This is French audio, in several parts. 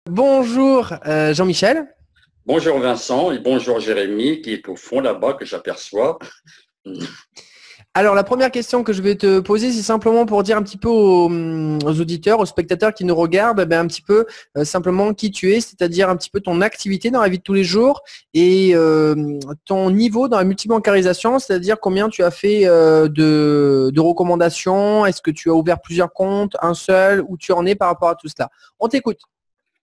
Bonjour Jean-Michel. Bonjour Vincent et bonjour Jérémy qui est au fond là-bas que j'aperçois. Alors la première question que je vais te poser, c'est simplement pour dire un petit peu aux auditeurs, aux spectateurs qui nous regardent, un petit peu simplement qui tu es, c'est-à-dire un petit peu ton activité dans la vie de tous les jours et ton niveau dans la multibancarisation, c'est-à-dire combien tu as fait de recommandations, est-ce que tu as ouvert plusieurs comptes, un seul, où tu en es par rapport à tout cela. On t'écoute.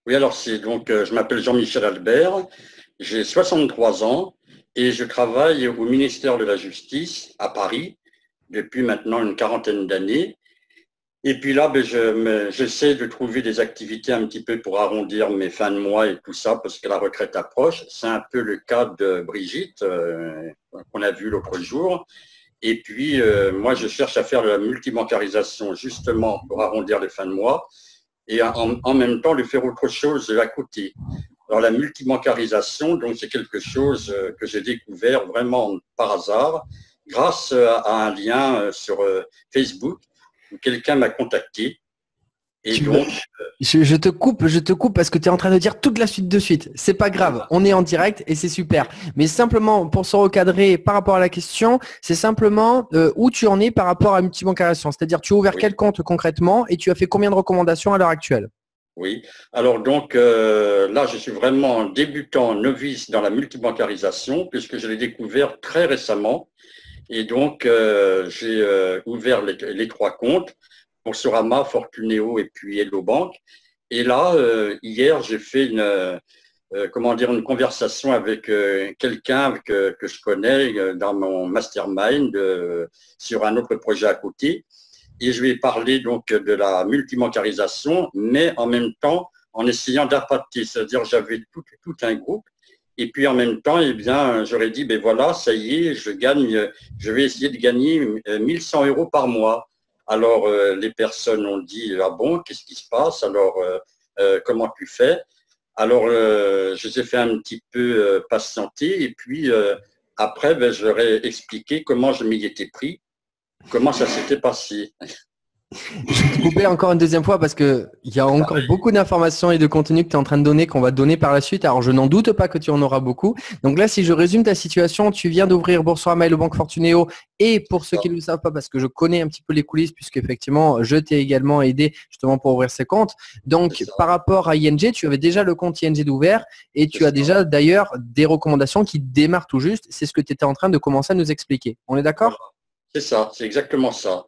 Oui, alors je m'appelle Jean-Michel Albert, j'ai 63 ans et je travaille au ministère de la Justice à Paris depuis maintenant une quarantaine d'années. Et puis là, j'essaie de trouver des activités un petit peu pour arrondir mes fins de mois et tout ça parce que la retraite approche. C'est un peu le cas de Brigitte qu'on a vu l'autre jour. Et puis, moi, je cherche à faire de la multibancarisation justement pour arrondir les fins de mois et en même temps de faire autre chose à côté. Alors, la multibancarisation, donc, c'est quelque chose que j'ai découvert vraiment par hasard grâce à un lien sur Facebook où quelqu'un m'a contacté. Et Tu me- donc, je te coupe parce que tu es en train de dire toute la suite de suite. C'est pas grave, on est en direct et c'est super. Mais simplement pour se recadrer par rapport à la question, c'est simplement où tu en es par rapport à multibancarisation. C'est-à-dire tu as ouvert oui, quel compte concrètement et tu as fait combien de recommandations à l'heure actuelle? oui. Alors, donc, là, je suis vraiment débutant, novice dans la multibancarisation puisque je l'ai découvert très récemment. Et donc, j'ai ouvert les trois comptes, Boursorama, Fortuneo et puis Hello Bank. Et là, hier, j'ai fait une conversation avec quelqu'un que je connais dans mon mastermind sur un autre projet à côté. Et je lui ai parlé donc de la multibancarisation, mais en même temps en essayant d'appâter, c'est-à-dire j'avais tout un groupe. Et puis en même temps, eh bien, j'aurais dit, ben voilà, ça y est, je vais essayer de gagner 1100 euros par mois. Alors les personnes ont dit, ah bon, qu'est-ce qui se passe? Alors comment tu fais? Alors je les ai fait un petit peu patienter et puis après, ben, je leur ai expliqué comment je m'y étais pris, comment ça s'était passé. Je vais te couper encore une deuxième fois parce que il y a encore beaucoup d'informations et de contenu que tu es en train de donner, qu'on va donner par la suite. Alors, je n'en doute pas que tu en auras beaucoup. Donc là, si je résume ta situation, tu viens d'ouvrir Boursorama et le Banque Fortuneo. Et pour ceux qui ne le savent pas, parce que je connais un petit peu les coulisses, puisque effectivement, je t'ai également aidé justement pour ouvrir ces comptes. C'est Donc, ça, par rapport à ING, tu avais déjà le compte ING d'ouvert et c'est tu as ça. déjà d'ailleurs des recommandations qui démarrent tout juste. C'est ce que tu étais en train de commencer à nous expliquer. On est Voilà. d'accord? C'est ça, c'est exactement ça.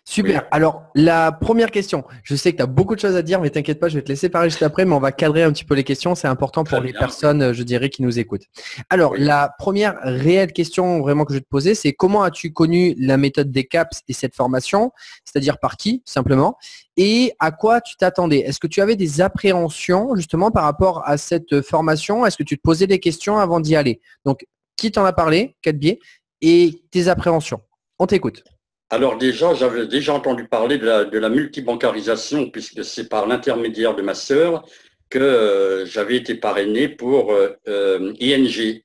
Oui, Super. Alors, la première question, je sais que tu as beaucoup de choses à dire, mais t'inquiète pas, je vais te laisser parler juste après, mais on va cadrer un petit peu les questions. C'est important pour très les bien. Oui, personnes, je dirais, qui nous écoutent. Alors, oui. la première réelle question vraiment que je vais te poser, c'est comment as-tu connu la méthode des CAPS et cette formation? C'est-à-dire par qui, simplement? Et à quoi tu t'attendais? Est-ce que tu avais des appréhensions, justement, par rapport à cette formation? Est-ce que tu te posais des questions avant d'y aller? Donc, qui t'en a parlé? Quel biais? Et tes appréhensions. On t'écoute. Alors déjà, j'avais déjà entendu parler de la multibancarisation, puisque c'est par l'intermédiaire de ma sœur que j'avais été parrainé pour ING.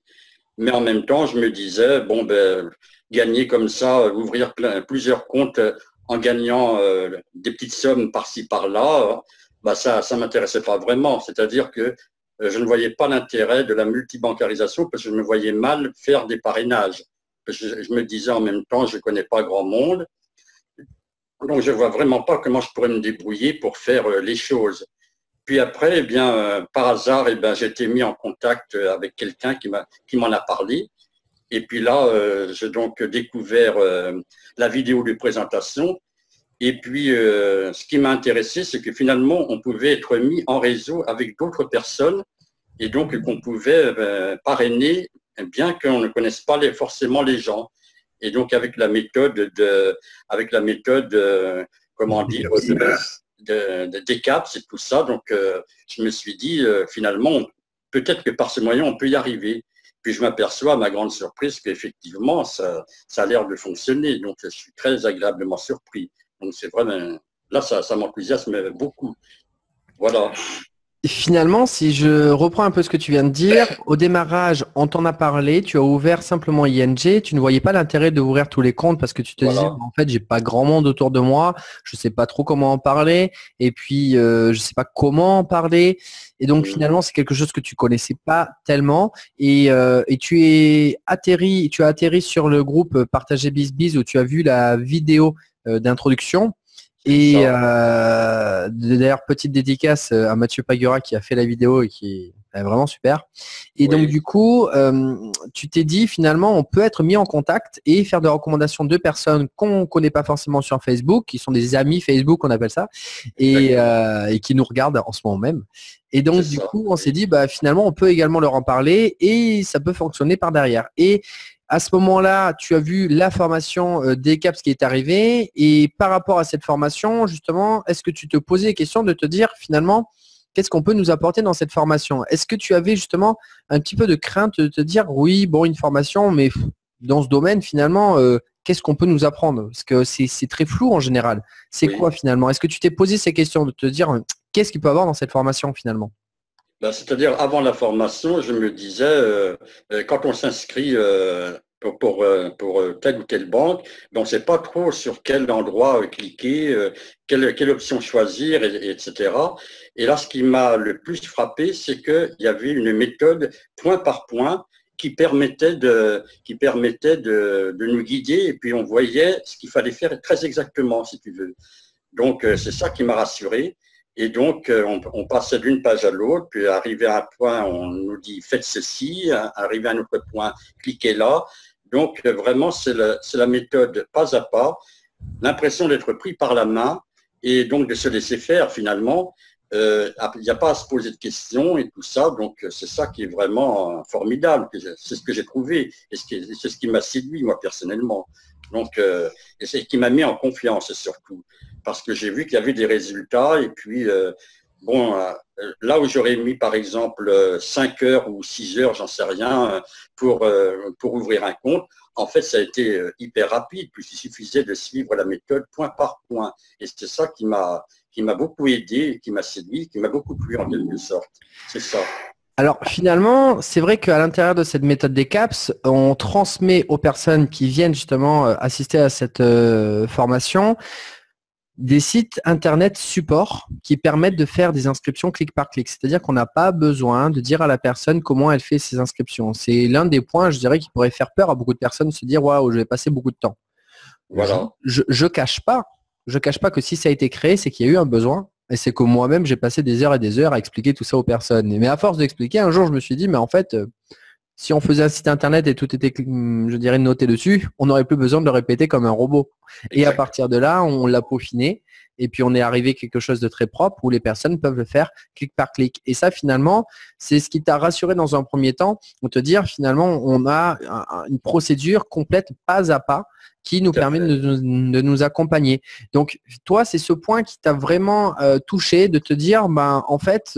Mais en même temps, je me disais, bon, ben, gagner comme ça, ouvrir plusieurs comptes en gagnant des petites sommes par-ci, par-là, bah ça m'intéressait pas vraiment. C'est-à-dire que je ne voyais pas l'intérêt de la multibancarisation parce que je me voyais mal faire des parrainages. Je me disais en même temps, je ne connais pas grand monde, donc je ne vois vraiment pas comment je pourrais me débrouiller pour faire les choses. Puis après, eh bien, par hasard, eh bien, j'ai été mis en contact avec quelqu'un qui m'en a parlé. Et puis là, j'ai donc découvert la vidéo de présentation. Et puis, ce qui m'a intéressé, c'est que finalement, on pouvait être mis en réseau avec d'autres personnes et donc qu'on pouvait parrainer, bien qu'on ne connaisse pas forcément les gens. Et donc, avec la méthode, comment Des dire, CAPS. des caps et tout ça, donc je me suis dit, finalement, peut-être que par ce moyen, on peut y arriver. Puis je m'aperçois, à ma grande surprise, qu'effectivement, ça a l'air de fonctionner. Donc, je suis très agréablement surpris. Donc, c'est vraiment, là, ça m'enthousiasme beaucoup. Voilà. Finalement, si je reprends un peu ce que tu viens de dire, au démarrage, on t'en a parlé, tu as ouvert simplement ING, tu ne voyais pas l'intérêt d'ouvrir tous les comptes parce que tu te disais, Voilà. en fait, j'ai pas grand monde autour de moi, je sais pas trop comment en parler, et puis je sais pas comment en parler, et donc Mm. finalement, c'est quelque chose que tu connaissais pas tellement, et tu as atterri sur le groupe Partager BizBiz où tu as vu la vidéo d'introduction. C'est Et ça. d'ailleurs, petite dédicace à Mathieu Pagura qui a fait la vidéo et qui est vraiment super. Et donc, Oui, du coup, tu t'es dit finalement, on peut être mis en contact et faire des recommandations de personnes qu'on ne connaît pas forcément sur Facebook, qui sont des amis Facebook, on appelle ça, exactement. et qui nous regardent en ce moment même. Et C'est donc, du ça. coup, on s'est Oui. dit, bah, finalement, on peut également leur en parler et ça peut fonctionner par derrière. Et à ce moment-là, tu as vu la formation des CAPS qui est arrivée et par rapport à cette formation, justement, est-ce que tu te posais la question de te dire finalement, qu'est-ce qu'on peut nous apporter dans cette formation? Est-ce que tu avais justement un petit peu de crainte de te dire, oui, bon, une formation, mais dans ce domaine, finalement, qu'est-ce qu'on peut nous apprendre? Parce que c'est très flou en général. C'est quoi Oui. finalement? Est-ce que tu t'es posé ces questions de te dire, qu'est-ce qu'il peut y avoir dans cette formation finalement? Ben, c'est-à-dire, avant la formation, je me disais, quand on s'inscrit pour telle ou telle banque, ben, on ne sait pas trop sur quel endroit cliquer, quelle option choisir, etc. Et là, ce qui m'a le plus frappé, c'est qu'il y avait une méthode point par point qui permettait de nous guider et puis on voyait ce qu'il fallait faire très exactement, si tu veux. Donc, c'est ça qui m'a rassuré. Et donc, on passait d'une page à l'autre, puis arrivé à un point, on nous dit faites ceci, arrivé à un autre point, cliquez là. Donc, vraiment, c'est la méthode pas à pas, l'impression d'être pris par la main et donc de se laisser faire finalement. Il n'y a pas à se poser de questions et tout ça. Donc, c'est ça qui est vraiment formidable. C'est ce que j'ai trouvé et c'est ce qui m'a séduit, moi, personnellement. Donc, et c'est ce qui m'a mis en confiance surtout parce que j'ai vu qu'il y avait des résultats. Et puis, bon, là où j'aurais mis, par exemple, 5 heures ou 6 heures, j'en sais rien, pour ouvrir un compte, en fait, ça a été hyper rapide, puisqu'il suffisait de suivre la méthode point par point. Et c'est ça qui m'a beaucoup aidé, qui m'a séduit, qui m'a beaucoup plu en quelque sorte. C'est ça. Alors finalement, c'est vrai qu'à l'intérieur de cette méthode des CAPS, on transmet aux personnes qui viennent justement assister à cette formation des sites internet support qui permettent de faire des inscriptions clic par clic. C'est-à-dire qu'on n'a pas besoin de dire à la personne comment elle fait ses inscriptions. C'est l'un des points, je dirais, qui pourrait faire peur à beaucoup de personnes, se dire waouh, je vais passer beaucoup de temps. Je, Voilà. je cache pas que si ça a été créé, c'est qu'il y a eu un besoin. Et c'est que moi-même, j'ai passé des heures et des heures à expliquer tout ça aux personnes. Mais à force d'expliquer, un jour, je me suis dit, mais en fait, si on faisait un site internet et tout était, je dirais, noté dessus, on n'aurait plus besoin de le répéter comme un robot. Et à Exact. partir de là, on l'a peaufiné. Et puis, on est arrivé à quelque chose de très propre où les personnes peuvent le faire clic par clic. Et ça, finalement, c'est ce qui t'a rassuré dans un premier temps, de te dire, finalement, on a une procédure complète pas à pas qui nous Tout à permet fait. de nous accompagner. Donc, toi, c'est ce point qui t'a vraiment touché, de te dire, ben, en fait,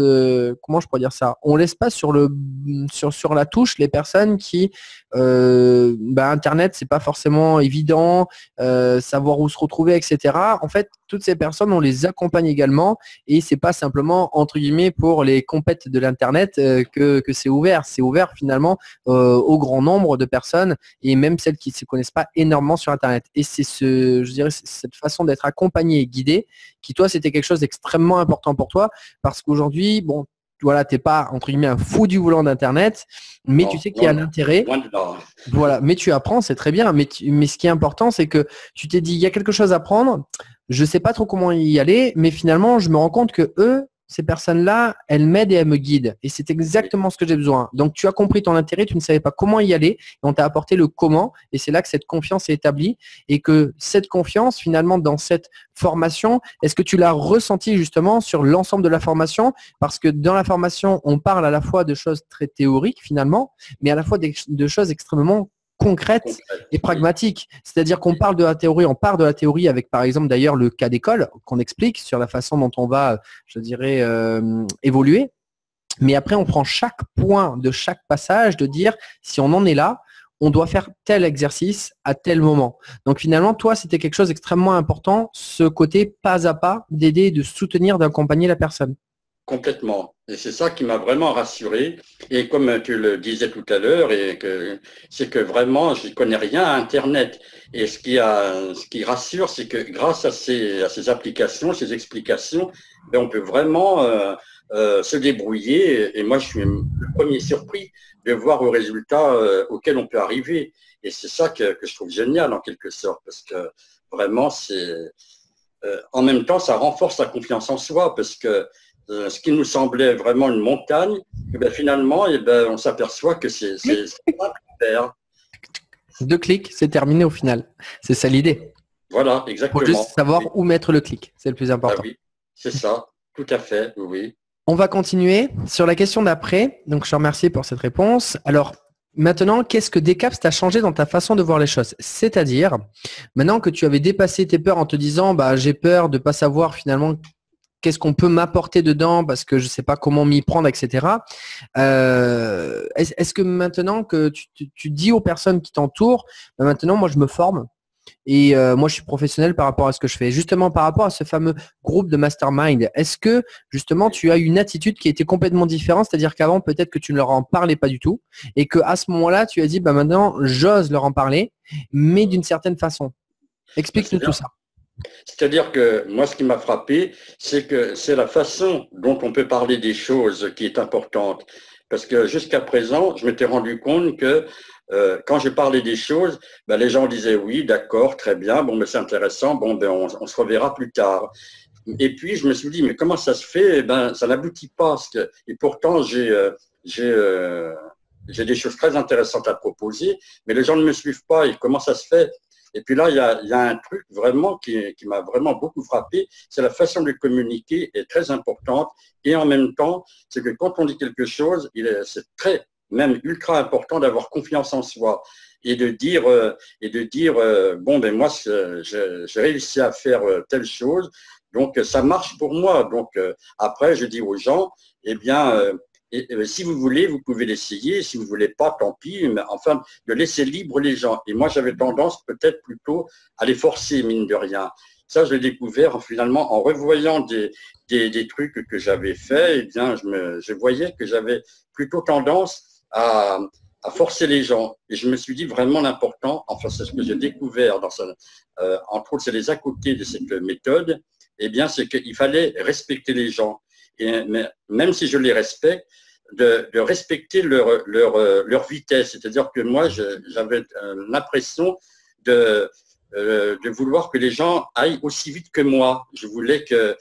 comment je pourrais dire ça? On laisse pas sur la touche les personnes qui, ben, Internet, c'est pas forcément évident, savoir où se retrouver, etc. En fait, toutes ces personnes, on les accompagne également et c'est pas simplement, entre guillemets, pour les compètes de l'Internet que c'est ouvert. C'est ouvert finalement au grand nombre de personnes et même celles qui ne se connaissent pas énormément sur Internet. Et c'est je dirais, cette façon d'être accompagné et guidé qui, toi, c'était quelque chose d'extrêmement important pour toi parce qu'aujourd'hui, bon, voilà, t'es pas, entre guillemets, un fou du volant d'Internet, mais tu Non, sais qu'il y non, a non. l'intérêt. Loin de là. Voilà, mais tu apprends, c'est très bien. Mais ce qui est important, c'est que tu t'es dit, il y a quelque chose à prendre. Je sais pas trop comment y aller, mais finalement, je me rends compte que eux, ces personnes-là, elles m'aident et elles me guident. Et c'est Oui, exactement ce que j'ai besoin. Donc, tu as compris ton intérêt, tu ne savais pas comment y aller, et on t'a apporté le comment. Et c'est là que cette confiance est établie et que cette confiance, finalement, dans cette formation, est-ce que tu l'as ressenti justement sur l'ensemble de la formation? Parce que dans la formation, on parle à la fois de choses très théoriques, finalement, mais à la fois de choses extrêmement concrètes concrète. et Oui, pragmatiques. C'est-à-dire qu'on oui. parle de la théorie, on part de la théorie avec par exemple d'ailleurs le cas d'école qu'on explique sur la façon dont on va, je dirais, évoluer. Mais après, on prend chaque point de chaque passage de dire si on en est là, on doit faire tel exercice à tel moment. Donc finalement, toi, c'était quelque chose d'extrêmement important, ce côté pas à pas d'aider, de soutenir, d'accompagner la personne. complètement. Et c'est ça qui m'a vraiment rassuré. Et comme tu le disais tout à l'heure, c'est que vraiment, je ne connais rien à Internet. Et ce qui rassure, c'est que grâce à ces applications, ces explications, ben, on peut vraiment se débrouiller. Et moi, je suis le premier surpris de voir au résultat auquel on peut arriver. Et c'est ça que je trouve génial en quelque sorte, parce que vraiment, en même temps, ça renforce la confiance en soi, parce que ce qui nous semblait vraiment une montagne, et bien finalement, et ben, on s'aperçoit que c'est simple à faire. 2 clics, c'est terminé au final. C'est ça l'idée. Voilà, Il exactement. faut juste savoir Oui. où mettre le clic. C'est le plus Ah important. oui, c'est ça, tout à fait, oui. On va continuer sur la question d'après. Donc, je te remercie pour cette réponse. Alors, maintenant, qu'est-ce que Decaps t'a changé dans ta façon de voir les choses? C'est-à-dire, maintenant que tu avais dépassé tes peurs en te disant, bah, j'ai peur de ne pas savoir finalement qu'est-ce qu'on peut m'apporter dedans parce que je ne sais pas comment m'y prendre, etc. Est-ce que maintenant que tu dis aux personnes qui t'entourent, bah, maintenant, moi, je me forme et moi, je suis professionnel par rapport à ce que je fais. Justement, par rapport à ce fameux groupe de mastermind, est-ce que justement, tu as une attitude qui était complètement différente? C'est-à-dire qu'avant, peut-être que tu ne leur en parlais pas du tout et qu'à ce moment-là, tu as dit, bah, maintenant, j'ose leur en parler, mais d'une certaine façon. Explique-nous tout ça. C'est-à-dire que moi, ce qui m'a frappé, c'est que c'est la façon dont on peut parler des choses qui est importante. Parce que jusqu'à présent, je m'étais rendu compte que quand je parlais des choses, ben, les gens disaient oui, d'accord, très bien, bon, mais c'est intéressant, bon, ben, on se reverra plus tard. Et puis, je me suis dit, mais comment ça se fait? Eh ben, ça n'aboutit pas. Et pourtant, j'ai des choses très intéressantes à proposer, mais les gens ne me suivent pas. Et comment ça se fait? Et puis là, il y a un truc vraiment qui m'a vraiment beaucoup frappé, c'est la façon de communiquer est très importante. Et en même temps, c'est que quand on dit quelque chose, c'est très, même ultra important d'avoir confiance en soi et de dire, bon, ben moi, j'ai réussi à faire telle chose, donc ça marche pour moi. Donc après, je dis aux gens, eh bien, si vous voulez, vous pouvez l'essayer. Si vous ne voulez pas, tant pis. Mais enfin, de laisser libre les gens. Et moi, j'avais tendance peut-être plutôt à les forcer, mine de rien. Ça, je l'ai découvert finalement en revoyant des trucs que j'avais faits. Eh bien, je voyais que j'avais plutôt tendance à forcer les gens. Et je me suis dit vraiment l'important, enfin, c'est ce que j'ai découvert entre autres, c'est les à côté de cette méthode, eh bien, c'est qu'il fallait respecter les gens. Mais même si je les respecte, de respecter leur vitesse. C'est-à-dire que moi, j'avais l'impression de vouloir que les gens aillent aussi vite que moi. Je voulais que,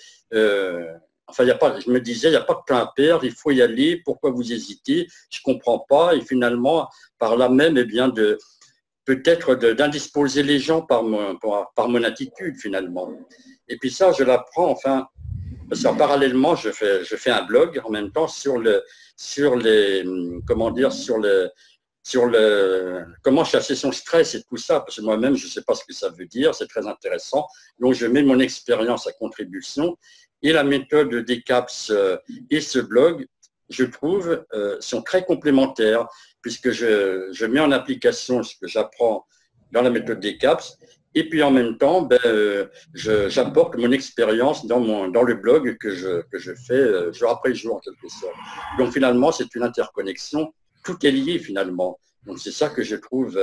enfin, je me disais, il n'y a pas de temps à perdre, il faut y aller. Pourquoi vous hésitez? Je ne comprends pas. Et finalement, par là même, eh bien, peut-être d'indisposer les gens par mon attitude, finalement. Et puis ça, je l'apprends, enfin. Parce que parallèlement, je fais un blog en même temps sur comment chasser son stress et tout ça, parce que moi-même, je ne sais pas ce que ça veut dire, c'est très intéressant. Donc, je mets mon expérience à contribution et la méthode DECAPS et ce blog, je trouve, sont très complémentaires puisque je mets en application ce que j'apprends dans la méthode DECAPS. Et puis en même temps, j'apporte mon expérience dans le blog que je fais jour après jour en quelque sorte. Donc finalement, c'est une interconnexion, tout est lié finalement. Donc c'est ça que je trouve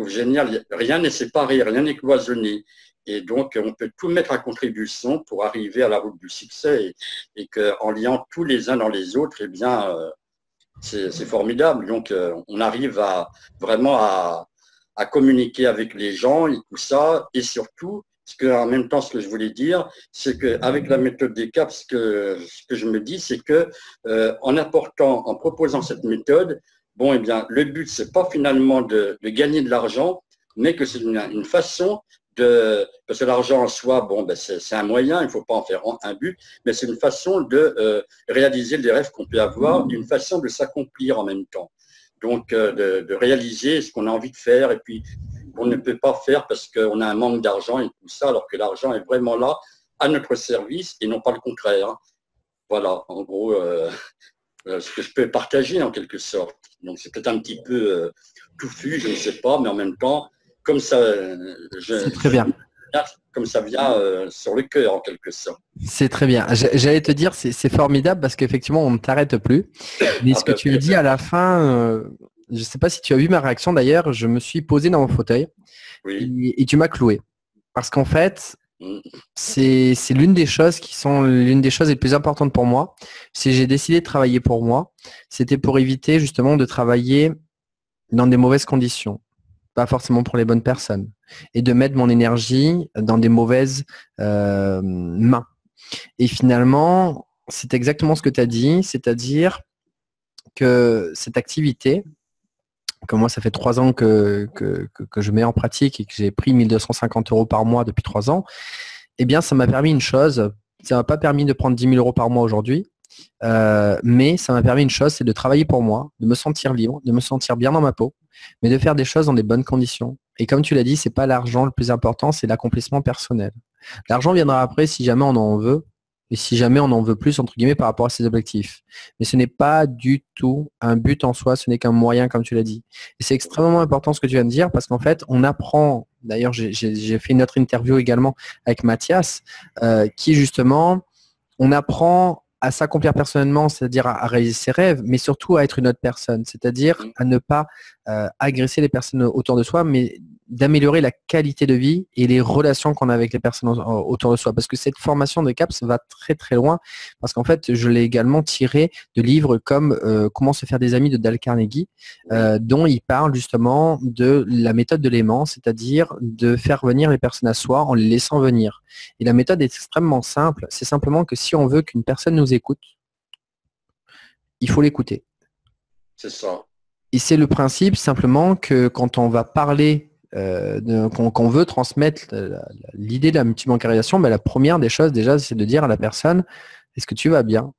génial. Rien n'est séparé, rien n'est cloisonné. Et donc on peut tout mettre à contribution pour arriver à la route du succès et qu'en liant tous les uns dans les autres, eh bien, c'est formidable. Donc on arrive vraiment à communiquer avec les gens et tout ça. Et surtout, en même temps, ce que je voulais dire, c'est qu'avec la méthode DECAPS, ce que je me dis, c'est que en proposant cette méthode, bon, eh bien, le but, c'est pas finalement de gagner de l'argent, mais que c'est une façon parce que l'argent en soi, bon, ben c'est un moyen, il ne faut pas en faire un but, mais c'est une façon de réaliser les rêves qu'on peut avoir, une façon de s'accomplir en même temps. Donc, de réaliser ce qu'on a envie de faire et puis on ne peut pas faire parce qu'on a un manque d'argent et tout ça, alors que l'argent est vraiment là à notre service et non pas le contraire. Voilà, en gros, ce que je peux partager en quelque sorte. Donc, c'est peut-être un petit peu touffu, je ne sais pas, mais en même temps, comme ça, c'est très bien. comme ça vient sur le cœur en quelque sorte. C'est très bien. J'allais te dire, c'est formidable parce qu'effectivement, on ne t'arrête plus. Mais ce que tu as dit à la fin, je ne sais pas si tu as vu ma réaction d'ailleurs, je me suis posé dans mon fauteuil et tu m'as cloué. Parce qu'en fait, c'est l'une des choses l'une des choses les plus importantes pour moi. Si j'ai décidé de travailler pour moi, c'était pour éviter justement de travailler dans des mauvaises conditions, pas forcément pour les bonnes personnes, et de mettre mon énergie dans des mauvaises mains. Et finalement, c'est exactement ce que tu as dit, c'est-à-dire que cette activité, comme moi ça fait 3 ans que je mets en pratique et que j'ai pris 1 250 € par mois depuis 3 ans, eh bien ça m'a permis une chose, ça m'a pas permis de prendre 10 000 € par mois aujourd'hui, mais ça m'a permis une chose, c'est de travailler pour moi, de me sentir libre, de me sentir bien dans ma peau, mais de faire des choses dans des bonnes conditions. Et comme tu l'as dit, c'est pas l'argent le plus important, c'est l'accomplissement personnel. L'argent viendra après si jamais on en veut, et si jamais on en veut plus, entre guillemets, par rapport à ses objectifs. Mais ce n'est pas du tout un but en soi, ce n'est qu'un moyen, comme tu l'as dit. Et c'est extrêmement important ce que tu viens de dire, parce qu'en fait, on apprend, d'ailleurs, j'ai fait une autre interview également avec Mathias, qui justement, on apprend à s'accomplir personnellement, c'est-à-dire à réaliser ses rêves, mais surtout à être une autre personne, c'est-à-dire à ne pas agresser les personnes autour de soi, mais d'améliorer la qualité de vie et les relations qu'on a avec les personnes autour de soi. Parce que cette formation de CAPS va très très loin, parce qu'en fait, je l'ai également tiré de livres comme Comment se faire des amis de Dale Carnegie, dont il parle justement de la méthode de l'aimant, c'est-à-dire de faire venir les personnes à soi en les laissant venir. Et la méthode est extrêmement simple, c'est simplement que si on veut qu'une personne nous écoute, il faut l'écouter. C'est ça. Et c'est le principe simplement que quand on va parler qu'on veut transmettre l'idée de la multibancarisation, la première des choses déjà, c'est de dire à la personne, est-ce que tu vas bien?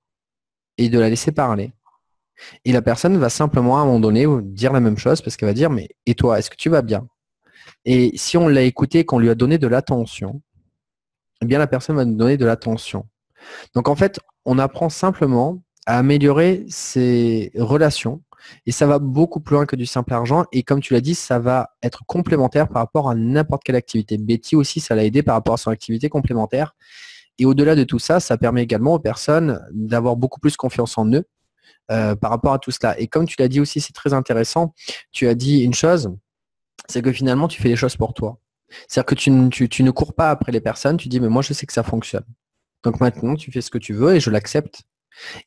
Et de la laisser parler. Et la personne va simplement à un moment donné dire la même chose parce qu'elle va dire, mais et toi, est-ce que tu vas bien? Et si on l'a écouté, qu'on lui a donné de l'attention, eh bien la personne va nous donner de l'attention. Donc en fait, on apprend simplement à améliorer ses relations. Et ça va beaucoup plus loin que du simple argent. Et comme tu l'as dit, ça va être complémentaire par rapport à n'importe quelle activité. Betty aussi, ça l'a aidé par rapport à son activité complémentaire. Et au-delà de tout ça, ça permet également aux personnes d'avoir beaucoup plus confiance en eux par rapport à tout cela. Et comme tu l'as dit aussi, c'est très intéressant. Tu as dit une chose, c'est que finalement, tu fais les choses pour toi. C'est-à-dire que tu ne cours pas après les personnes, tu dis, mais moi, je sais que ça fonctionne. Donc maintenant, tu fais ce que tu veux et je l'accepte.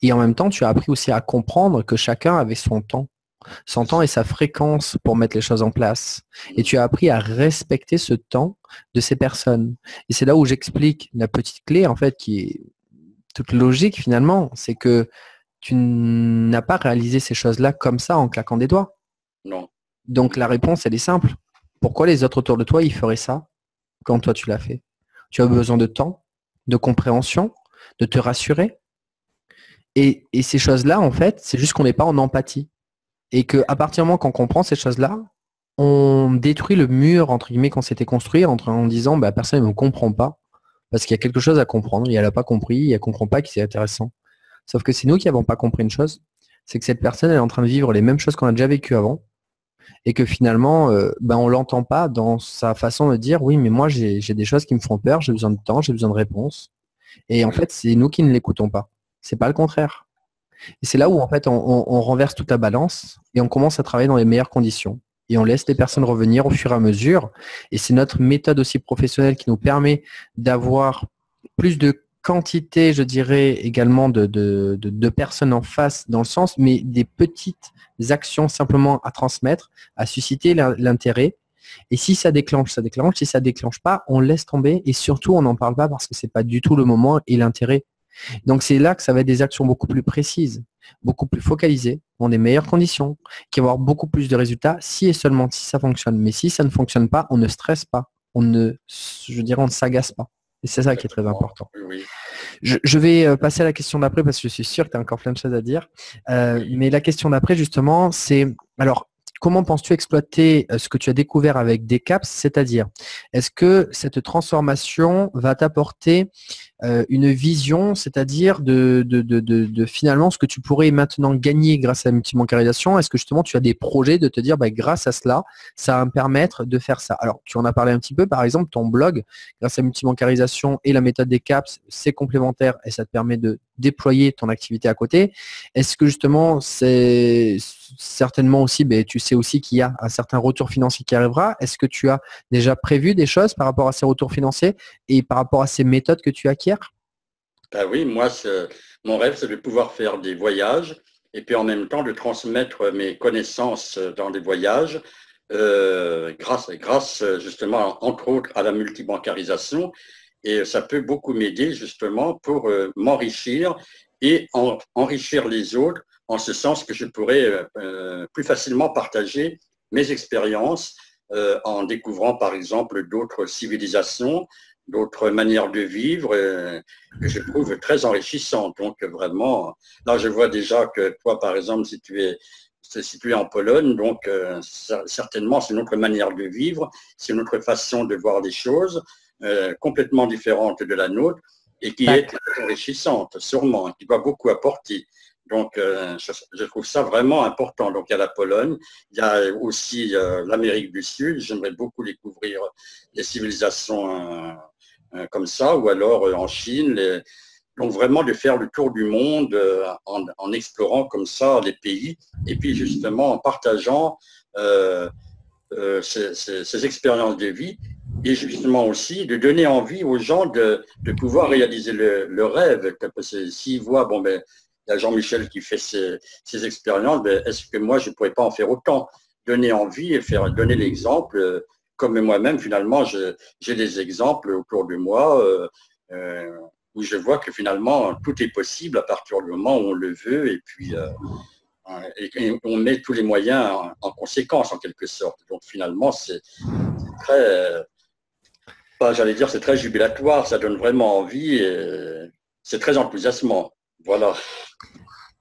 Et en même temps, tu as appris aussi à comprendre que chacun avait son temps et sa fréquence pour mettre les choses en place. Et tu as appris à respecter ce temps de ces personnes. Et c'est là où j'explique la petite clé, en fait, qui est toute logique finalement, c'est que tu n'as pas réalisé ces choses-là comme ça en claquant des doigts. Non. Donc la réponse, elle est simple. Pourquoi les autres autour de toi, ils feraient ça quand toi, tu l'as fait? Tu as besoin de temps, de compréhension, de te rassurer. Et ces choses-là, en fait, c'est juste qu'on n'est pas en empathie. Et qu'à partir du moment qu'on comprend ces choses-là, on détruit le mur, entre guillemets, qu'on s'était construit en disant, personne ne me comprend pas. Parce qu'il y a quelque chose à comprendre. Et elle n'a pas compris, elle ne comprend pas que c'est intéressant. Sauf que c'est nous qui n'avons pas compris une chose. C'est que cette personne, elle est en train de vivre les mêmes choses qu'on a déjà vécues avant. Et que finalement, on l'entend pas dans sa façon de dire, oui, mais moi, j'ai des choses qui me font peur, j'ai besoin de temps, j'ai besoin de réponses. Et en fait, c'est nous qui ne l'écoutons pas. C'est pas le contraire. Et c'est là où en fait on renverse toute la balance et on commence à travailler dans les meilleures conditions. Et on laisse les personnes revenir au fur et à mesure. Et c'est notre méthode aussi professionnelle qui nous permet d'avoir plus de quantité, je dirais, également de personnes en face dans le sens, mais des petites actions simplement à transmettre, à susciter l'intérêt. Et si ça déclenche, ça déclenche. Si ça déclenche pas, on laisse tomber et surtout on n'en parle pas parce que c'est pas du tout le moment et l'intérêt. Donc c'est là que ça va être des actions beaucoup plus précises, beaucoup plus focalisées, dans des meilleures conditions, qui vont avoir beaucoup plus de résultats si et seulement si ça fonctionne. Mais si ça ne fonctionne pas, on ne stresse pas, on ne s'agace pas. Et c'est ça qui est très important. Oui. Je vais passer à la question d'après parce que je suis sûr que tu as encore plein de choses à dire. Mais la question d'après, justement, c'est alors comment penses-tu exploiter ce que tu as découvert avec DCAPS? C'est-à-dire, est-ce que cette transformation va t'apporter une vision, c'est-à-dire de finalement ce que tu pourrais maintenant gagner grâce à la multibancarisation? Est-ce que justement tu as des projets de te dire bah, grâce à cela, ça va me permettre de faire ça? Alors, tu en as parlé un petit peu, par exemple, ton blog, grâce à la multibancarisation et la méthode des CAPS, c'est complémentaire et ça te permet de déployer ton activité à côté. Est-ce que justement, c'est certainement aussi, ben, tu sais aussi qu'il y a un certain retour financier qui arrivera. Est-ce que tu as déjà prévu des choses par rapport à ces retours financiers et par rapport à ces méthodes que tu acquiers? Ben oui, moi, mon rêve, c'est de pouvoir faire des voyages et puis en même temps de transmettre mes connaissances dans des voyages grâce justement, entre autres, à la multibancarisation. Et ça peut beaucoup m'aider justement pour m'enrichir et enrichir les autres, en ce sens que je pourrais plus facilement partager mes expériences en découvrant par exemple d'autres civilisations, d'autres manières de vivre que je trouve très enrichissantes. Donc vraiment, là je vois déjà que toi par exemple, si tu es situé en Pologne, donc certainement c'est notre manière de vivre, c'est notre façon de voir les choses, complètement différente de la nôtre et qui est très enrichissante, sûrement, qui va beaucoup apporter. Donc, je trouve ça vraiment important. Donc, il y a la Pologne, il y a aussi l'Amérique du Sud. J'aimerais beaucoup découvrir des civilisations comme ça, ou alors en Chine. Donc, vraiment de faire le tour du monde en explorant comme ça les pays, et puis justement en partageant ces expériences de vie, et justement aussi de donner envie aux gens de pouvoir réaliser le rêve. S'ils voient, bon, ben, il y a Jean-Michel qui fait ces expériences, ben, est-ce que moi, je ne pourrais pas en faire autant? Donner envie et donner l'exemple. Comme moi-même, finalement, j'ai des exemples autour de moi où je vois que finalement, tout est possible à partir du moment où on le veut, et puis et on met tous les moyens en conséquence, en quelque sorte. Donc finalement, c'est très, j'allais dire, c'est très jubilatoire, ça donne vraiment envie, et c'est très enthousiasmant. Voilà.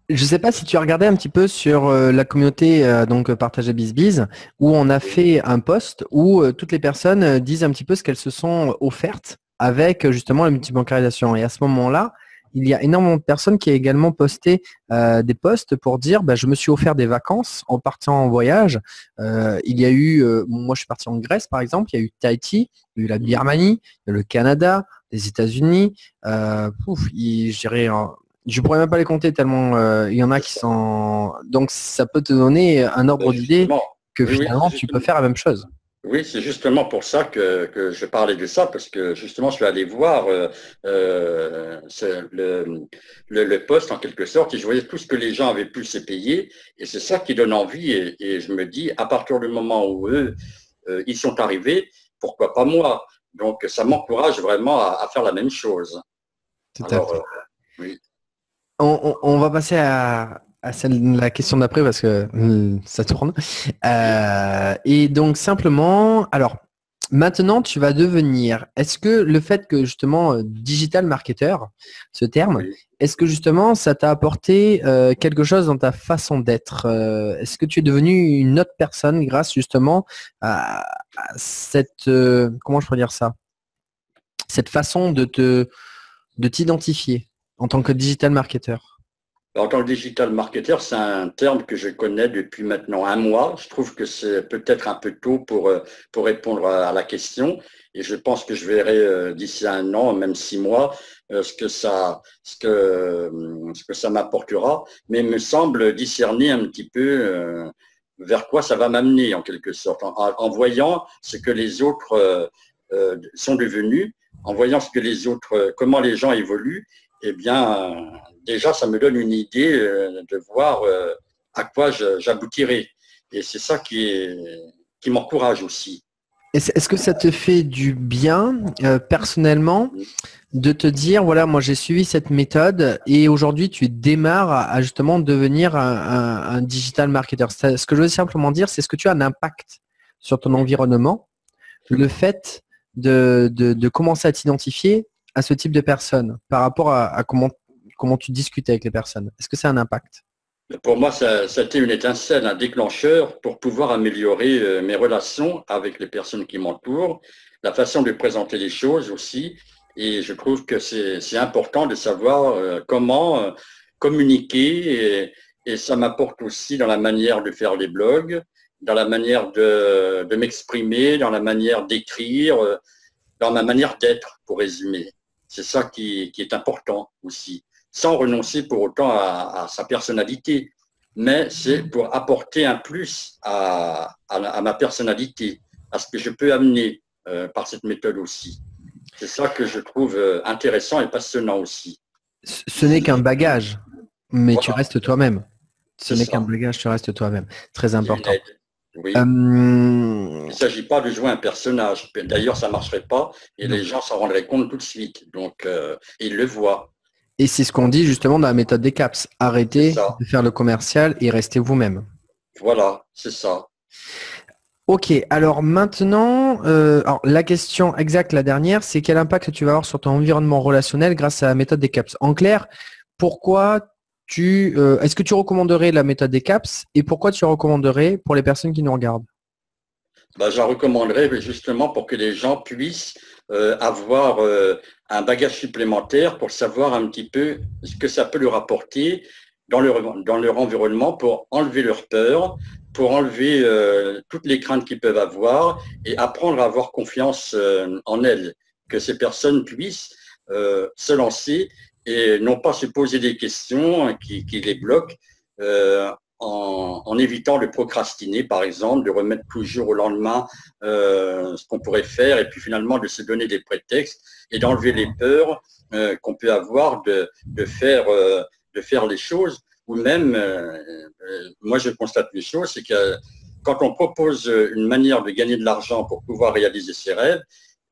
Je ne sais pas si tu as regardé un petit peu sur la communauté donc Partager BizBiz, où on a fait un post où toutes les personnes disent un petit peu ce qu'elles se sont offertes avec justement la multibancarisation. Et à ce moment-là, il y a énormément de personnes qui ont également posté des posts pour dire bah, je me suis offert des vacances en partant en voyage. Il y a eu, moi je suis parti en Grèce par exemple, il y a eu Tahiti, il y a eu la Birmanie, il y a le Canada, les États-Unis. Je pourrais même pas les compter tellement il y en a qui sont. Donc ça peut te donner un ordre d'idée que finalement tu peux faire la même chose. Oui, c'est justement pour ça que je parlais de ça, parce que justement, je suis allé voir le poste en quelque sorte, et je voyais tout ce que les gens avaient pu se payer, et c'est ça qui donne envie, et je me dis, à partir du moment où eux, ils sont arrivés, pourquoi pas moi? Donc, ça m'encourage vraiment à faire la même chose. Tout à fait. Oui. On va passer à la question d'après parce que ça tourne. Et donc simplement, alors maintenant tu vas devenir, est-ce que le fait que justement digital marketer, ce terme, Oui. est-ce que justement ça t'a apporté quelque chose dans ta façon d'être? Est-ce que tu es devenu une autre personne grâce justement à cette, comment je pourrais dire ça? Cette façon de t'identifier en tant que digital marketer? En tant que digital marketer, c'est un terme que je connais depuis maintenant un mois. Je trouve que c'est peut-être un peu tôt pour répondre à la question. Et je pense que je verrai d'ici un an, même 6 mois, ce que ça m'apportera. Mais il me semble discerner un petit peu vers quoi ça va m'amener, en quelque sorte. En voyant ce que les autres sont devenus, en voyant ce que les autres, comment les gens évoluent, eh bien, déjà, ça me donne une idée de voir à quoi j'aboutirai. Et c'est ça qui m'encourage aussi. Est-ce que ça te fait du bien personnellement de te dire, voilà, moi j'ai suivi cette méthode et aujourd'hui tu démarres à justement devenir un digital marketer? Ce que je veux simplement dire, c'est ce que tu as un impact sur ton environnement, le fait de commencer à t'identifier à ce type de personnes par rapport à comment tu discutes avec les personnes. Est-ce que c'est un impact? Pour moi, ça a été une étincelle, un déclencheur pour pouvoir améliorer mes relations avec les personnes qui m'entourent, la façon de présenter les choses aussi, Et je trouve que c'est important de savoir comment communiquer et ça m'apporte aussi dans la manière de faire les blogs, dans la manière de m'exprimer, dans la manière d'écrire, dans ma manière d'être, pour résumer. C'est ça qui est important aussi, sans renoncer pour autant à sa personnalité. Mais c'est pour apporter un plus à ma personnalité, à ce que je peux amener par cette méthode aussi. C'est ça que je trouve intéressant et passionnant aussi. Ce n'est qu'un bagage, mais tu Voilà, restes toi-même. Ce c'est n'est qu'un ça. bagage, tu restes toi-même. Très Il y a une important. aide. Oui. Euh, Il ne s'agit pas de jouer un personnage. D'ailleurs, ça ne marcherait pas et non. les gens s'en rendraient compte tout de suite. Donc, ils le voient. Et c'est ce qu'on dit justement dans la méthode des CAPS. C'est Arrêtez ça. de faire le commercial et restez vous-même. Voilà, c'est ça. Ok, alors maintenant, alors la question exacte, la dernière, c'est quel impact tu vas avoir sur ton environnement relationnel grâce à la méthode des CAPS. En clair, est-ce que tu recommanderais la méthode des CAPS et pourquoi tu recommanderais pour les personnes qui nous regardent? Bah, j'en recommanderais justement pour que les gens puissent avoir un bagage supplémentaire pour savoir un petit peu ce que ça peut leur apporter dans leur environnement pour enlever leur peur, pour enlever toutes les craintes qu'ils peuvent avoir et apprendre à avoir confiance en elles, que ces personnes puissent se lancer et non pas se poser des questions qui les bloquent. En évitant de procrastiner, par exemple, de remettre toujours au lendemain ce qu'on pourrait faire et puis finalement de se donner des prétextes et d'enlever les peurs qu'on peut avoir de faire les choses. Ou même, moi je constate une chose, c'est que quand on propose une manière de gagner de l'argent pour pouvoir réaliser ses rêves,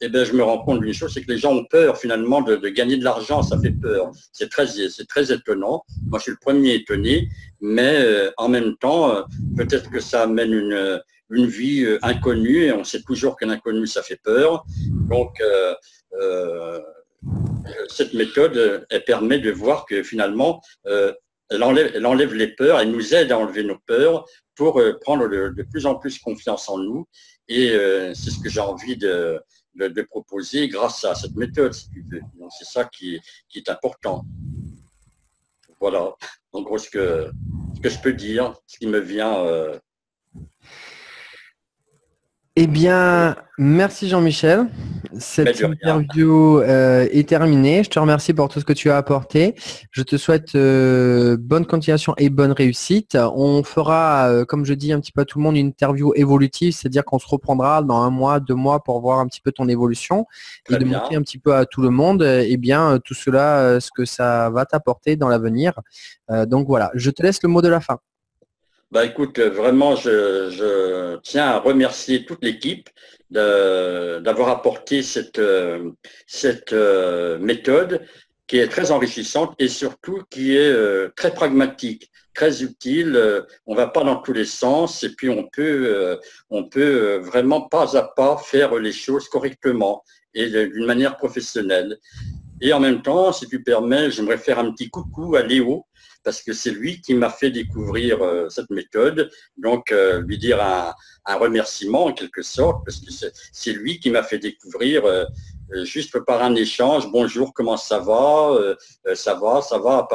eh bien, je me rends compte d'une chose, c'est que les gens ont peur finalement de gagner de l'argent, ça fait peur. C'est très étonnant. Moi, je suis le premier étonné, mais en même temps, peut-être que ça amène une vie inconnue, et on sait toujours qu'un inconnu, ça fait peur. Donc, cette méthode, elle permet de voir que finalement, elle enlève les peurs, elle nous aide à enlever nos peurs pour prendre de plus en plus confiance en nous. Et c'est ce que j'ai envie de proposer grâce à cette méthode, si tu veux. Donc, c'est ça qui est important. Voilà, en gros, ce que je peux dire, ce qui me vient. Eh bien, merci Jean-Michel. Mais Cette de rien. interview est terminée. Je te remercie pour tout ce que tu as apporté. Je te souhaite bonne continuation et bonne réussite. On fera, comme je dis un petit peu à tout le monde, une interview évolutive, c'est-à-dire qu'on se reprendra dans 1 mois, 2 mois pour voir un petit peu ton évolution et Très de bien. montrer un petit peu à tout le monde, eh bien, tout cela, ce que ça va t'apporter dans l'avenir. Donc voilà, je te laisse le mot de la fin. Bah, écoute, vraiment, je tiens à remercier toute l'équipe d'avoir apporté cette méthode qui est très enrichissante et surtout qui est très pragmatique, très utile. On va pas dans tous les sens et puis on peut vraiment pas à pas faire les choses correctement et d'une manière professionnelle. Et en même temps, si tu permets, j'aimerais faire un petit coucou à Léo, parce que c'est lui qui m'a fait découvrir cette méthode. Donc, lui dire un remerciement en quelque sorte, parce que c'est lui qui m'a fait découvrir juste par un échange. Bonjour, comment ça va? Ça va, ça va.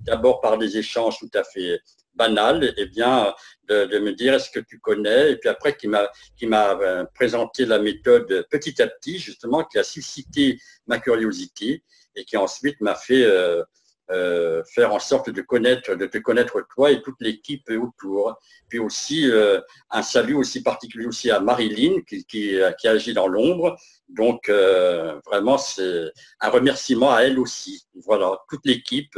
D'abord par des échanges tout à fait banals, et bien de me dire est-ce que tu connais, et puis après qui m'a présenté la méthode petit à petit, justement, qui a suscité ma curiosité et qui ensuite m'a fait faire en sorte de te connaître toi et toute l'équipe autour. Puis aussi un salut aussi particulier aussi à Marilyn qui agit dans l'ombre. Donc vraiment c'est un remerciement à elle aussi. Voilà, toute l'équipe,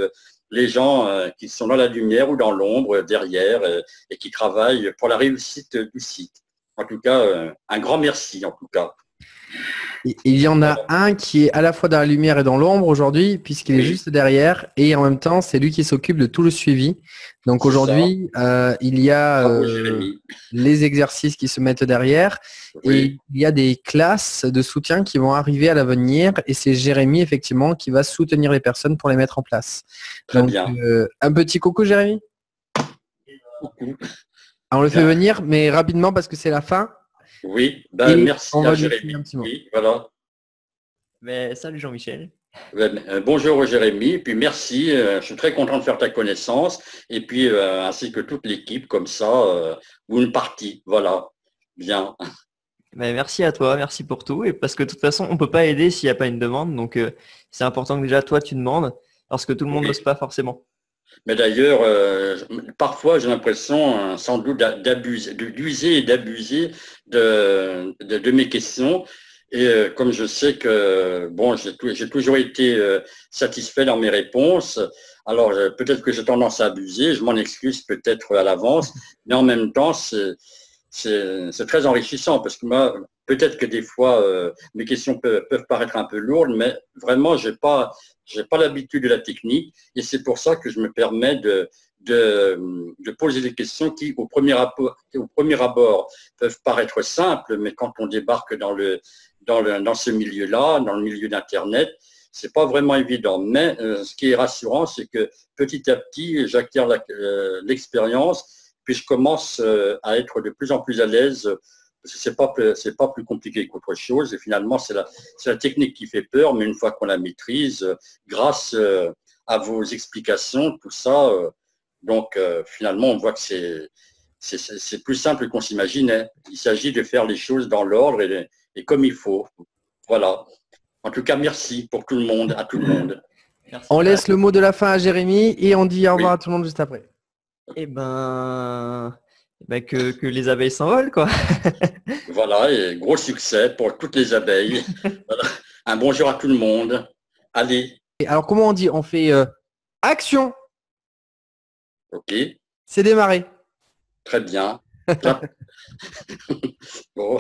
les gens qui sont dans la lumière ou dans l'ombre derrière et qui travaillent pour la réussite du site. En tout cas, un grand merci en tout cas. Il y en a Voilà. un qui est à la fois dans la lumière et dans l'ombre aujourd'hui, puisqu'il est Oui, juste derrière, et en même temps, c'est lui qui s'occupe de tout le suivi. Donc c'est ça. aujourd'hui, il y a Bravo Jérémy. les exercices qui se mettent derrière, et Oui, il y a des classes de soutien qui vont arriver à l'avenir, et c'est Jérémy, effectivement, qui va soutenir les personnes pour les mettre en place. très Donc, bien. un petit coucou, Jérémy. Coucou. Ah, on le fait Bien. venir, mais rapidement parce que c'est la fin, Oui, ben et merci on à va lui écrire un Jérémy. petit mot. Oui, voilà. Mais salut Jean-Michel. Bonjour Jérémy, puis merci, je suis très content de faire ta connaissance, et puis ainsi que toute l'équipe, comme ça, ou une partie, voilà, bien. Mais merci à toi, merci pour tout. Et parce que de toute façon, on peut pas aider s'il n'y a pas une demande. Donc c'est important que déjà toi tu demandes, parce que tout le monde n'ose Oui. pas forcément. Mais d'ailleurs, parfois j'ai l'impression sans doute d'abuser, d'user et d'abuser de mes questions. Et comme je sais que bon, j'ai toujours été satisfait dans mes réponses, alors peut-être que j'ai tendance à abuser, je m'en excuse peut-être à l'avance, mais en même temps, c'est très enrichissant parce que moi, peut-être que des fois, mes questions peuvent paraître un peu lourdes, mais vraiment, j'ai pas l'habitude de la technique et c'est pour ça que je me permets de poser des questions qui, au premier abord, peuvent paraître simples, mais quand on débarque dans ce milieu-là, dans le milieu d'Internet, c'est pas vraiment évident. Mais ce qui est rassurant, c'est que petit à petit, j'acquiers l'expérience puis je commence à être de plus en plus à l'aise parce que c'est pas plus compliqué qu'autre chose. Et finalement, c'est la technique qui fait peur, mais une fois qu'on la maîtrise, grâce à vos explications, tout ça, donc finalement, on voit que c'est plus simple qu'on s'imaginait. Il s'agit de faire les choses dans l'ordre et comme il faut. Voilà. En tout cas, merci pour tout le monde, à tout le monde. Merci. On laisse le mot de la fin à Jérémy et on dit au revoir Oui. à tout le monde juste après. Que les abeilles s'envolent, quoi. Voilà, et gros succès pour toutes les abeilles. Voilà. Un bonjour à tout le monde. Allez, Et alors comment on dit? On fait action, ok, c'est démarré. très bien. Bon.